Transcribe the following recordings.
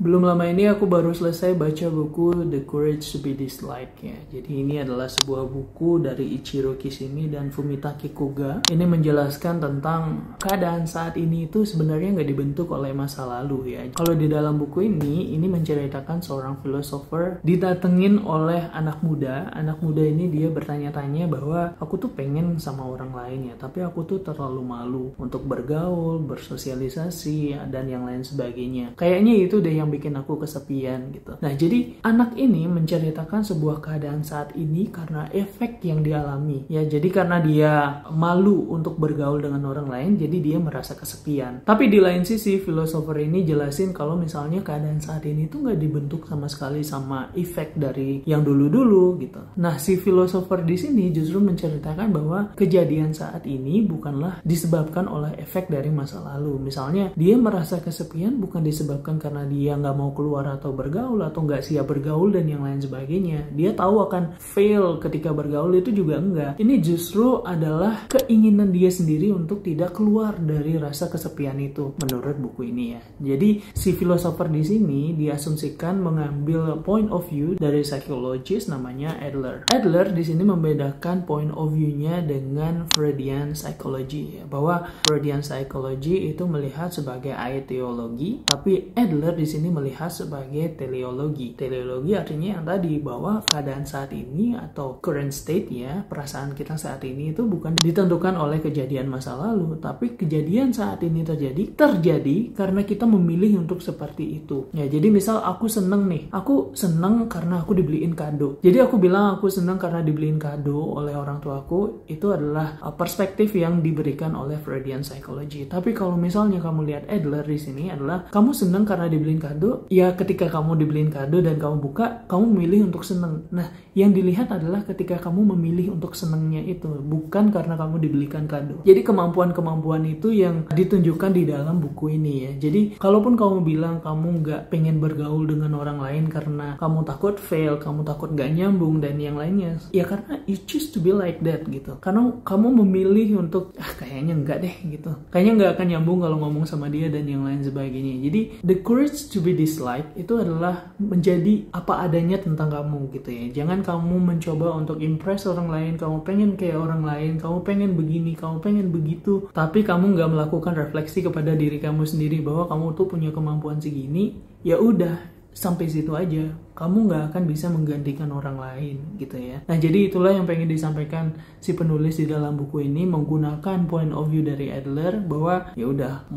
Belum lama ini aku baru selesai baca buku The Courage to be Disliked ya. Jadi ini adalah sebuah buku dari Ichiro Kishimi dan Fumita Kikuga. Ini menjelaskan tentang keadaan saat ini itu sebenarnya nggak dibentuk oleh masa lalu ya. Kalau di dalam buku ini menceritakan seorang filosofer didatengin oleh anak muda. Anak muda ini dia bertanya-tanya bahwa aku tuh pengen sama orang lain ya, tapi aku tuh terlalu malu untuk bergaul, bersosialisasi, dan yang lain sebagainya. Kayaknya itu deh yang bikin aku kesepian gitu. Nah, jadi anak ini menceritakan sebuah keadaan saat ini karena efek yang dialami. Ya, jadi karena dia malu untuk bergaul dengan orang lain, jadi dia merasa kesepian. Tapi di lain sisi, filosofer ini jelasin kalau misalnya keadaan saat ini tuh nggak dibentuk sama sekali sama efek dari yang dulu-dulu gitu. Nah, si filosofer di sini justru menceritakan bahwa kejadian saat ini bukanlah disebabkan oleh efek dari masa lalu. Misalnya, dia merasa kesepian bukan disebabkan karena dia nggak mau keluar atau bergaul atau nggak siap bergaul dan yang lain sebagainya. Dia tahu akan fail ketika bergaul, itu juga enggak. Ini justru adalah keinginan dia sendiri untuk tidak keluar dari rasa kesepian itu menurut buku ini ya. Jadi si filosofer di sini diasumsikan mengambil point of view dari psikologis namanya Adler. Adler di sini membedakan point of view-nya dengan Freudian psychology ya. Bahwa Freudian psychology itu melihat sebagai ideologi, tapi Adler di sini melihat sebagai teleologi. Teleologi artinya yang tadi bahwa keadaan saat ini atau current state ya, perasaan kita saat ini itu bukan ditentukan oleh kejadian masa lalu, tapi kejadian saat ini terjadi karena kita memilih untuk seperti itu. Ya, jadi misal aku seneng nih, aku seneng karena aku dibeliin kado. Jadi aku bilang aku seneng karena dibeliin kado oleh orang tuaku, itu adalah perspektif yang diberikan oleh Freudian psychology. Tapi kalau misalnya kamu lihat Adler di sini adalah kamu seneng karena dibeliin kado, ya ketika kamu dibeliin kado dan kamu buka, kamu memilih untuk seneng. Nah, yang dilihat adalah ketika kamu memilih untuk senengnya itu, bukan karena kamu dibelikan kado. Jadi kemampuan-kemampuan itu yang ditunjukkan di dalam buku ini ya. Jadi kalaupun kamu bilang kamu nggak pengen bergaul dengan orang lain karena kamu takut fail, kamu takut nggak nyambung dan yang lainnya, ya karena you choose to be like that gitu. Karena kamu memilih untuk kayaknya nggak deh gitu. Kayaknya nggak akan nyambung kalau ngomong sama dia dan yang lain sebagainya. Jadi the courage to be disliked itu adalah menjadi apa adanya tentang kamu gitu ya. Jangan kamu mencoba untuk impress orang lain, kamu pengen kayak orang lain, kamu pengen begini, kamu pengen begitu, tapi kamu nggak melakukan refleksi kepada diri kamu sendiri bahwa kamu tuh punya kemampuan segini. Ya udah, sampai situ aja. Kamu nggak akan bisa menggantikan orang lain gitu ya. Nah, jadi itulah yang pengen disampaikan si penulis di dalam buku ini menggunakan point of view dari Adler bahwa ya udah,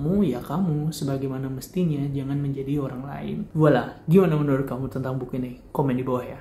kamu sebagaimana mestinya, jangan menjadi orang lain. Voila, gimana menurut kamu tentang buku ini? Komen di bawah ya.